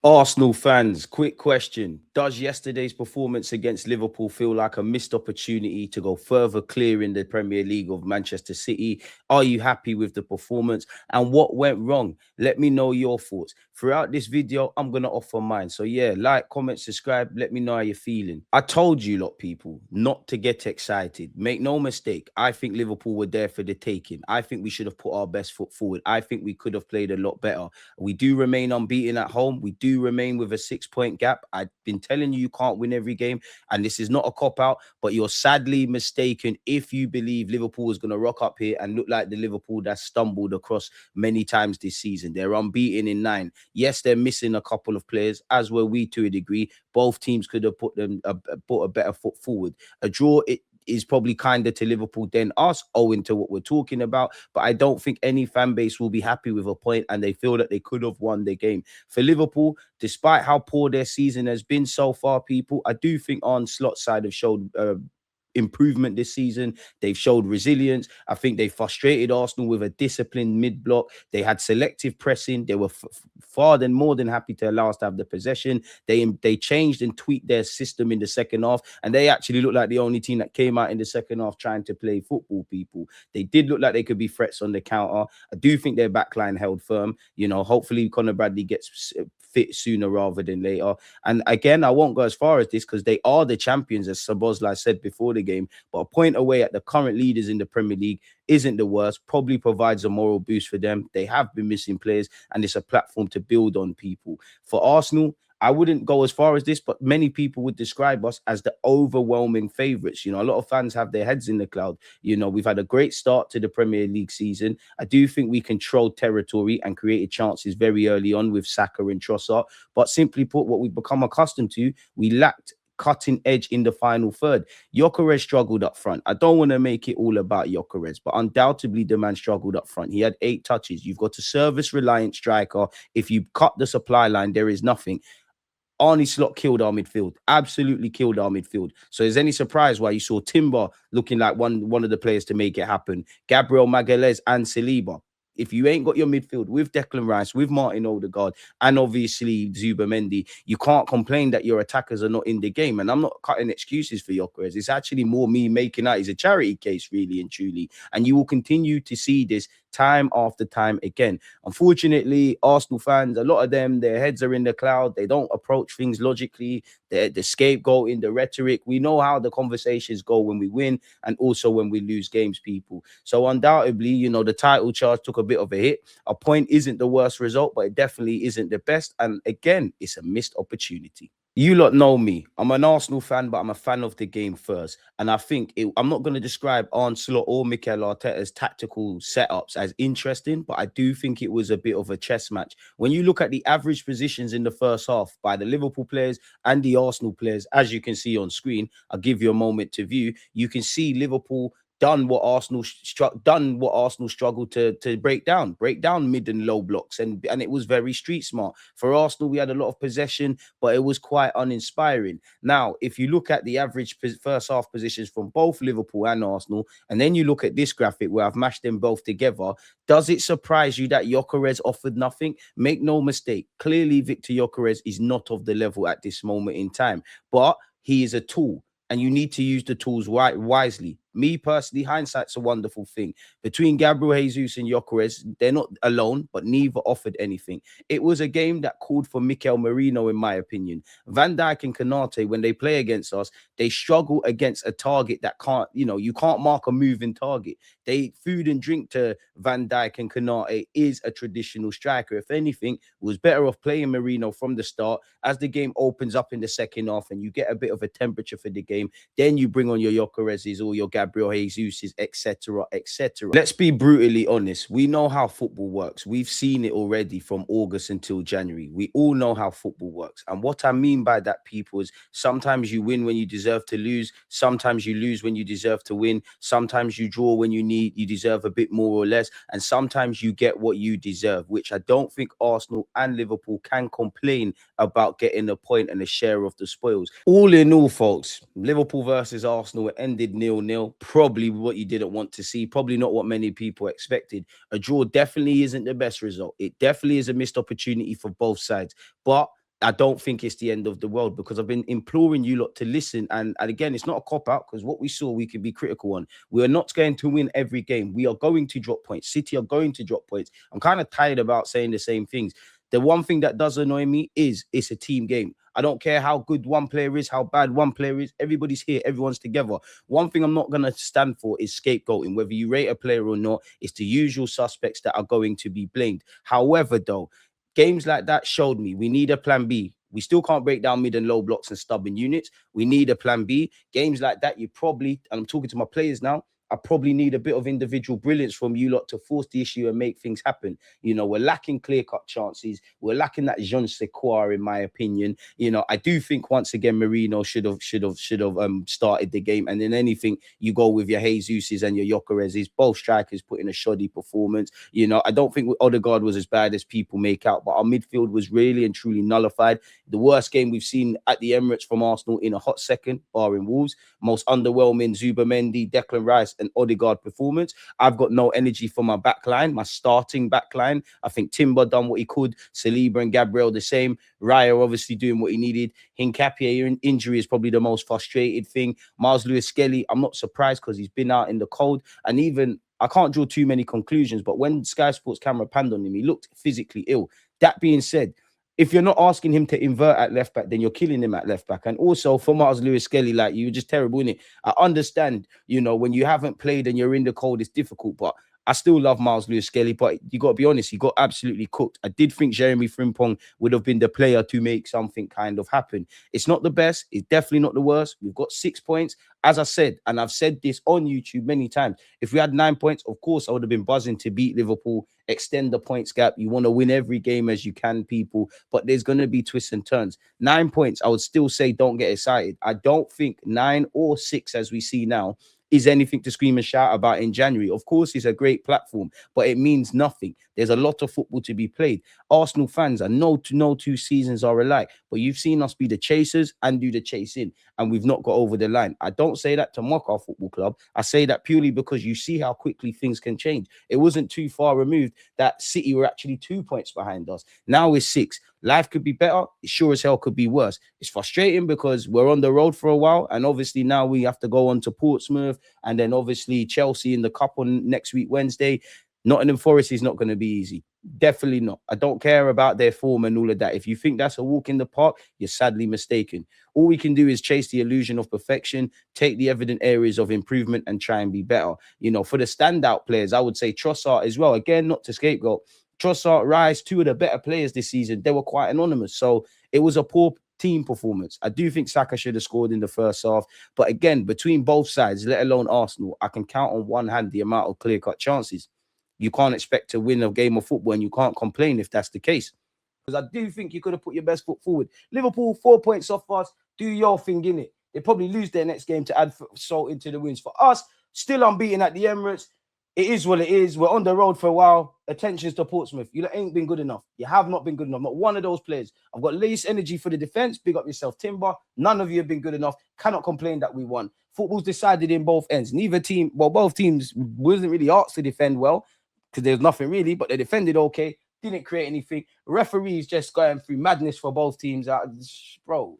Arsenal fans, quick question. Does yesterday's performance against Liverpool feel like a missed opportunity to go further clear in the Premier League of Manchester City? Are you happy with the performance? And what went wrong? Let me know your thoughts. Throughout this video, I'm going to offer mine. So yeah, like, comment, subscribe. Let me know how you're feeling. I told you lot, people, not to get excited. Make no mistake. I think Liverpool were there for the taking. I think we should have put our best foot forward. I think we could have played a lot better. We do remain unbeaten at home. We do remain with a 6 point gap. I've been telling you can't win every game, and this is not a cop out, but you're sadly mistaken if you believe Liverpool is going to rock up here and look like the Liverpool that stumbled across many times this season. They're unbeaten in 9. Yes, they're missing a couple of players, as were we to a degree. Both teams could have put a better foot forward. A draw, it is probably kinder to Liverpool than us, owing to what we're talking about. But I don't think any fan base will be happy with a point, and they feel that they could have won the game. For Liverpool, despite how poor their season has been so far, people, I do think Arne Slot's side have showed improvement this season. They've showed resilience. I think they frustrated Arsenal with a disciplined mid block. They had selective pressing. They were more than happy to allow us to have the possession. They changed and tweaked their system in the second half, and they actually looked like the only team that came out in the second half trying to play football. People, they did look like they could be threats on the counter. I do think their backline held firm. You know, hopefully Conor Bradley gets fit sooner rather than later. And again, I won't go as far as this because they are the champions, as Sabozlai said before the game. But a point away at the current leaders in the Premier League isn't the worst, probably provides a moral boost for them. They have been missing players, and it's a platform to build on, people. For Arsenal, I wouldn't go as far as this, but many people would describe us as the overwhelming favourites. You know, a lot of fans have their heads in the cloud. You know, we've had a great start to the Premier League season. I do think we controlled territory and created chances very early on with Saka and Trossard. But simply put, what we've become accustomed to, we lacked cutting edge in the final third. Gyökeres struggled up front. I don't want to make it all about Gyökeres, but undoubtedly the man struggled up front. He had 8 touches. You've got a service-reliant striker. If you cut the supply line, there is nothing. Arne Slot killed our midfield, absolutely killed our midfield. So is any surprise why you saw Timber looking like one of the players to make it happen? Gabriel Magalhaes and Saliba. If you ain't got your midfield with Declan Rice, with Martin Odegaard, and obviously Zubimendi, you can't complain that your attackers are not in the game. And I'm not cutting excuses for Gyökeres. It's actually more me making out he's a charity case, really and truly. And you will continue to see this time after time again. Unfortunately, Arsenal fans, a lot of them, their heads are in the cloud. They don't approach things logically. They're the scapegoat in the rhetoric. We know how the conversations go when we win and also when we lose games, people. So undoubtedly, you know, the title charge took a bit of a hit. A point isn't the worst result, but it definitely isn't the best. And again, it's a missed opportunity. You lot know me. I'm an Arsenal fan, but I'm a fan of the game first. And I think I'm not going to describe Arne Slot or Mikel Arteta's tactical setups as interesting, but I do think it was a bit of a chess match. When you look at the average positions in the first half by the Liverpool players and the Arsenal players, as you can see on screen, I'll give you a moment to view. You can see Liverpool done what Arsenal struggled to break down mid and low blocks, and it was very street smart. For Arsenal, we had a lot of possession, but it was quite uninspiring. Now, if you look at the average first half positions from both Liverpool and Arsenal, and then you look at this graphic where I've mashed them both together, does it surprise you that Gyökeres offered nothing? Make no mistake, clearly Victor Gyökeres is not of the level at this moment in time, but he is a tool, and you need to use the tools wisely. Me personally, hindsight's a wonderful thing. Between Gabriel Jesus and Gyökeres, they're not alone, but neither offered anything. It was a game that called for Mikel Merino, in my opinion. Van Dijk and Konate, when they play against us, they struggle against a target that can't, you know, you can't mark a moving target. They food and drink to Van Dijk and Konate is a traditional striker. If anything, it was better off playing Merino from the start. As the game opens up in the second half and you get a bit of a temperature for the game, then you bring on your Gyökereses or your Gabriel Jesus, etc., etc. Let's be brutally honest. We know how football works. We've seen it already from August until January. We all know how football works. And what I mean by that, people, is sometimes you win when you deserve to lose. Sometimes you lose when you deserve to win. Sometimes you draw when you deserve a bit more or less. And sometimes you get what you deserve, which I don't think Arsenal and Liverpool can complain about getting a point and a share of the spoils. All in all, folks, Liverpool versus Arsenal ended 0-0. Probably what you didn't want to see. Probably not what many people expected. A draw definitely isn't the best result. It definitely is a missed opportunity for both sides. But I don't think it's the end of the world, because I've been imploring you lot to listen. And again, it's not a cop out, because what we saw, we could be critical on. We are not going to win every game. We are going to drop points. City are going to drop points. I'm kind of tired about saying the same things. The one thing that does annoy me is it's a team game. I don't care how good one player is, how bad one player is. Everybody's here. Everyone's together. One thing I'm not going to stand for is scapegoating. Whether you rate a player or not, it's the usual suspects that are going to be blamed. However, though, games like that showed me we need a plan B. We still can't break down mid and low blocks and stubborn units. We need a plan B. Games like that, you probably, and I'm talking to my players now, I probably need a bit of individual brilliance from you lot to force the issue and make things happen. You know, we're lacking clear-cut chances. We're lacking that je ne sais quoi, in my opinion. You know, I do think once again Marino should have started the game. And then anything you go with your Jesus's and your Gyökeres's, both strikers put in a shoddy performance. You know, I don't think Odegaard was as bad as people make out, but our midfield was really and truly nullified. The worst game we've seen at the Emirates from Arsenal in a hot second, barring Wolves. Most underwhelming Zubamendi, Declan Rice and Odegaard performance. I've got no energy for my backline, my starting backline. I think Timber done what he could. Saliba and Gabriel the same. Raya obviously doing what he needed. Hincapié injury is probably the most frustrated thing. Miles Lewis-Skelly, I'm not surprised because he's been out in the cold. And even, I can't draw too many conclusions, but when Sky Sports camera panned on him, he looked physically ill. That being said, if you're not asking him to invert at left back, then you're killing him at left back. And also for Miles Lewis-Skelly, like, you're just terrible, innit? I understand, you know, when you haven't played and you're in the cold, it's difficult, but I still love Miles Lewis-Skelly, but you got to be honest, he got absolutely cooked. I did think Jeremy Frimpong would have been the player to make something kind of happen. It's not the best. It's definitely not the worst. We've got 6 points. As I said, and I've said this on YouTube many times, if we had 9 points, of course, I would have been buzzing to beat Liverpool, extend the points gap. You want to win every game as you can, people, but there's going to be twists and turns. 9 points, I would still say don't get excited. I don't think 9 or 6, as we see now, is anything to scream and shout about in January. Of course, it's a great platform, but it means nothing. There's a lot of football to be played. Arsenal fans, I know no two seasons are alike, but you've seen us be the chasers and do the chasing, and we've not got over the line. I don't say that to mock our football club. I say that purely because you see how quickly things can change. It wasn't too far removed that City were actually 2 points behind us. Now we're 6. Life could be better. It sure as hell could be worse. It's frustrating because we're on the road for a while, and obviously now we have to go on to Portsmouth and then obviously Chelsea in the cup on next week, Wednesday. Nottingham Forest is not going to be easy. Definitely not. I don't care about their form and all of that. If you think that's a walk in the park, you're sadly mistaken. All we can do is chase the illusion of perfection, take the evident areas of improvement and try and be better. You know, for the standout players, I would say Trossard as well. Again, not to scapegoat. Trossard, Rice, 2 of the better players this season, they were quite anonymous. So it was a poor team performance. I do think Saka should have scored in the first half. But again, between both sides, let alone Arsenal, I can count on one hand the amount of clear-cut chances. You can't expect to win a game of football and you can't complain if that's the case. Because I do think you could have put your best foot forward. Liverpool, 4 points off us. Do your thing, innit? They probably lose their next game to add salt into the wins. For us, still unbeaten at the Emirates. It is what it is. We're on the road for a while. Attentions to Portsmouth. You ain't been good enough. You have not been good enough. Not one of those players. I've got least energy for the defense. Big up yourself, Timber. None of you have been good enough. Cannot complain that we won. Football's decided in both ends. Neither team, well, both teams wasn't really asked to defend well because there's nothing really, but they defended okay. Didn't create anything. Referees just going through madness for both teams. Bro.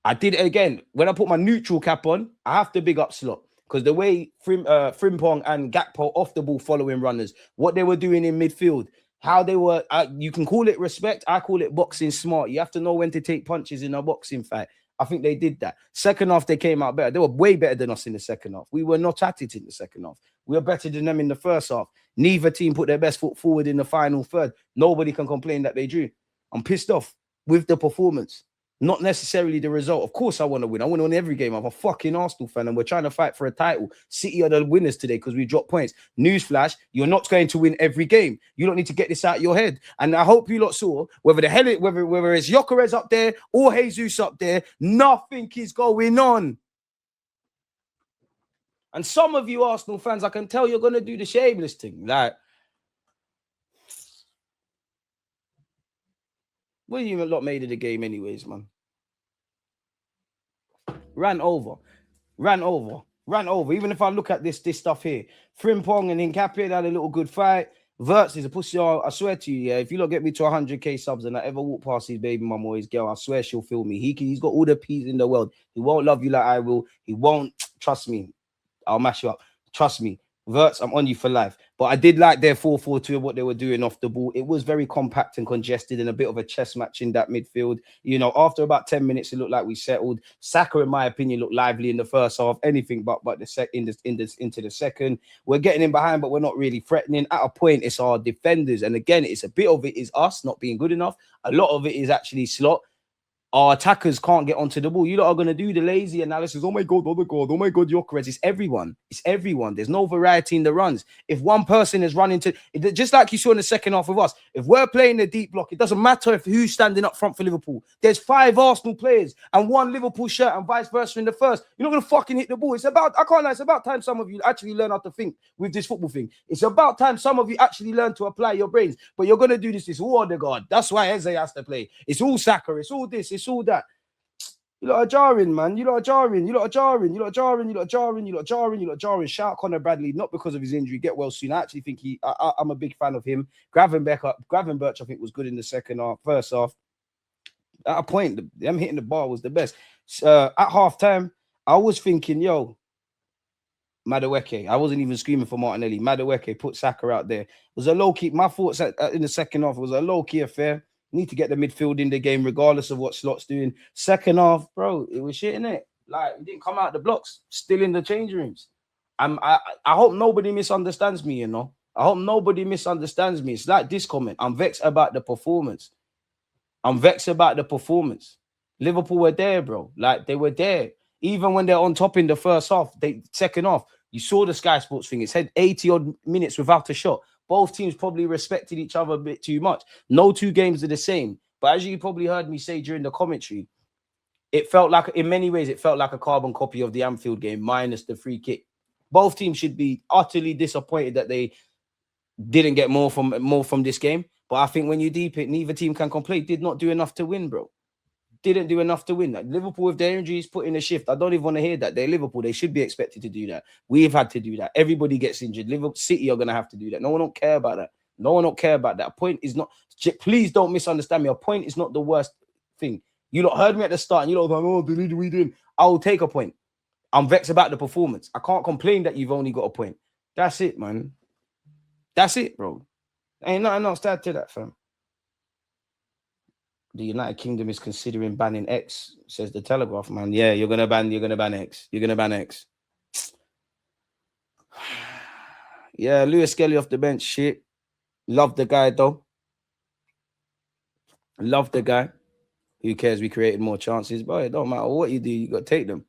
I did it again. When I put my neutral cap on, I have to big up Slot. Because the way Frimpong and Gakpo off the ball following runners, what they were doing in midfield, how they were, you can call it respect. I call it boxing smart. You have to know when to take punches in a boxing fight. I think they did that. Second half, they came out better. They were way better than us in the second half. We were not at it in the second half. We were better than them in the first half. Neither team put their best foot forward in the final third. Nobody can complain that they drew. I'm pissed off with the performance. Not necessarily the result. Of course, I want to win. I want to win every game. I'm a fucking Arsenal fan, and we're trying to fight for a title. City are the winners today because we dropped points. Newsflash, you're not going to win every game. You don't need to get this out of your head. And I hope you lot saw, whether it's Gyökeres up there or Jesus up there, nothing is going on. And some of you Arsenal fans, I can tell you're going to do the shameless thing. Like, what are you lot made of the game anyways, man? Ran over. Even if I look at this stuff here, Frimpong and Hincapié had a little good fight. Verts is a pussy. I swear to you, yeah. If you lot get me to 100k subs and I ever walk past his baby mum or his girl, I swear she'll feel me. He's got all the peas in the world. He won't love you like I will. He won't trust me. I'll mash you up. Trust me. Verts, I'm on you for life. But I did like their 4-4-2 and what they were doing off the ball. It was very compact and congested and a bit of a chess match in that midfield. You know, after about 10 minutes, it looked like we settled. Saka, in my opinion, looked lively in the first half. Anything but into the second. We're getting in behind, but we're not really threatening. At a point, it's our defenders. And again, it's a bit of it is us not being good enough. A lot of it is actually Slot. Our attackers can't get onto the ball. You lot are going to do the lazy analysis. Oh my God, oh my God, oh my God, Gyökeres. It's everyone. It's everyone. There's no variety in the runs. If one person is running to, just like you saw in the second half of us, if we're playing the deep block, it doesn't matter if who's standing up front for Liverpool. There's 5 Arsenal players and 1 Liverpool shirt and vice versa in the first. You're not going to fucking hit the ball. It's about, I can't lie, it's about time some of you actually learn how to think with this football thing. It's about time some of you actually learn to apply your brains. But you're going to do this. It's all Odegaard. That's why Eze has to play. It's all Saka. It's all this. It's all that. You lot are jarring, man. You lot are jarring. You lot are jarring. You lot are jarring. You lot are jarring. You lot are jarring. You lot are jarring. Shout out Conor Bradley, not because of his injury. Get well soon. I actually think I'm a big fan of him. Gravenberch, I think, was good in the second half, first half. At a point, them hitting the bar was the best. At half time, I was thinking, yo, Madueke. I wasn't even screaming for Martinelli. Madueke, put Saka out there. It was a low key. My thoughts in the second half was a low key affair. Need to get the midfield in the game, regardless of what Slot's doing. Second half, bro, it was shit, innit? Like, it didn't come out the blocks, still in the change rooms. I hope nobody misunderstands me, you know. I hope nobody misunderstands me. It's like this comment. I'm vexed about the performance. I'm vexed about the performance. Liverpool were there, bro. Like, they were there. Even when they're on top in the first half, second half, you saw the Sky Sports thing. It said 80-odd minutes without a shot. Both teams probably respected each other a bit too much. No 2 games are the same. But as you probably heard me say during the commentary, it felt like, in many ways, it felt like a carbon copy of the Anfield game minus the free kick. Both teams should be utterly disappointed that they didn't get more from this game. But I think when you deep it, neither team can complain. Did not do enough to win, bro. Didn't do enough to win. Like, Liverpool with their injuries put in a shift. I don't even want to hear that. They're Liverpool. They should be expected to do that. We've had to do that. Everybody gets injured. Liverpool City are going to have to do that. No one don't care about that. No one don't care about that. A point is not, please don't misunderstand me. A point is not the worst thing. You lot heard me at the start and you lot like, oh, Deluded, we didn't. I will take a point. I'm vexed about the performance. I can't complain that you've only got a point. That's it, man. That's it, bro. Ain't nothing else to add to that, fam. The United Kingdom is considering banning X, says the Telegraph, man. Yeah, you're gonna ban X. You're gonna ban X. Yeah, Lewis Skelly off the bench. Shit. Love the guy though. Love the guy. Who cares? We created more chances, but it don't matter what you do, you gotta take them.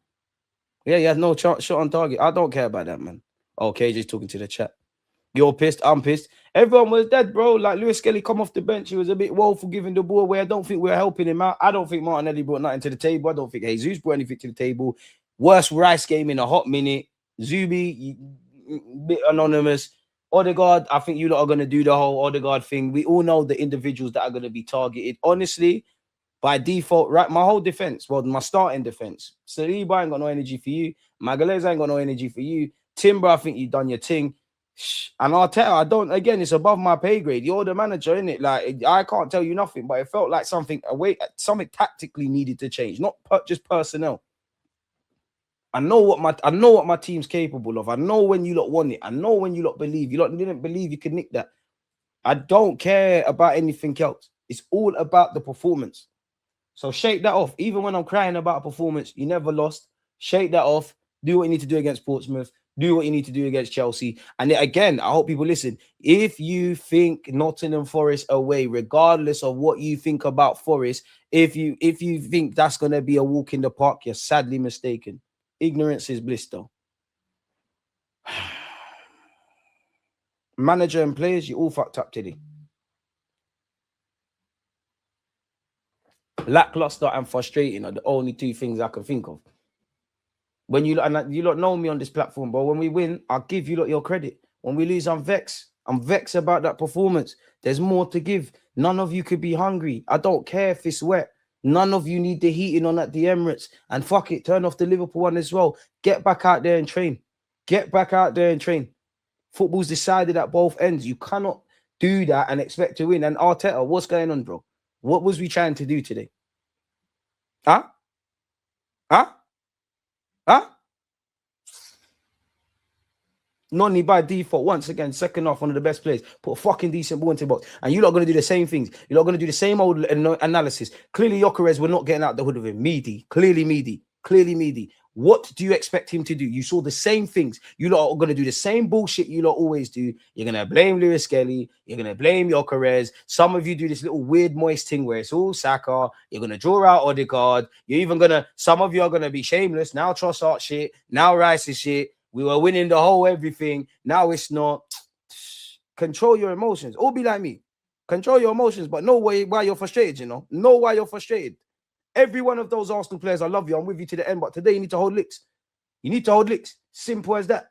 Yeah, he has no shot on target. I don't care about that, man. Okay, just talking to the chat. You're pissed, I'm pissed. Everyone was dead, bro. Like, Lewis Skelly come off the bench. He was a bit woeful giving the ball away. I don't think we're helping him out. I don't think Martinelli brought nothing to the table. I don't think Jesus brought anything to the table. Worst Rice game in a hot minute. Zubi, bit anonymous. Odegaard, I think you lot are going to do the whole Odegaard thing. We all know the individuals that are going to be targeted. Honestly, by default, right, my whole defense, well, my starting defense. Saliba ain't got no energy for you. Magalhaes ain't got no energy for you. Timber, I think you done your thing. And I'll tell you, again, it's above my pay grade. You're the manager, innit? Like, I can't tell you nothing, but it felt like something tactically needed to change, not just personnel. I know what my team's capable of. I know when you lot want it. I know when you lot believe. You lot didn't believe you could nick that. I don't care about anything else. It's all about the performance. So shake that off. Even when I'm crying about a performance, you never lost. Shake that off. Do what you need to do against Portsmouth. Do what you need to do against Chelsea. And again, I hope people listen. If you think Nottingham Forest away, regardless of what you think about Forest, if you think that's going to be a walk in the park, you're sadly mistaken. Ignorance is bliss, though. Manager and players, you all fucked up today. Lackluster and frustrating are the only 2 things I can think of. When you lot know me on this platform, bro. When we win, I'll give you lot your credit. When we lose, I'm vexed. I'm vexed about that performance. There's more to give. None of you could be hungry. I don't care if it's wet. None of you need the heating on at the Emirates. And fuck it, turn off the Liverpool one as well. Get back out there and train. Get back out there and train. Football's decided at both ends. You cannot do that and expect to win. And Arteta, what's going on, bro? What was we trying to do today? Huh? Huh? Huh? Noni by default, once again, second half, one of the best players. Put a fucking decent ball into the box. And you're not going to do the same things. You're not going to do the same old analysis. Clearly, Gyökeres, we're not getting out the hood of him. Meaty. Clearly Meaty. What do you expect him to do? You saw the same things. You lot are going to do the same bullshit you lot always do. You're going to blame Lewis Skelly. You're going to blame Gyökeres. Some of you do this little weird moist thing where it's all Saka. You're going to draw out Odegaard. You're even going to, some of you are going to be shameless. Now Trossard shit. Now Rice is shit. We were winning the whole everything. Now it's not. Control your emotions. All be like me. Control your emotions, but know why you're frustrated, you know? Know why you're frustrated. Every one of those Arsenal players, I love you. I'm with you to the end, but today you need to hold licks. You need to hold licks. Simple as that.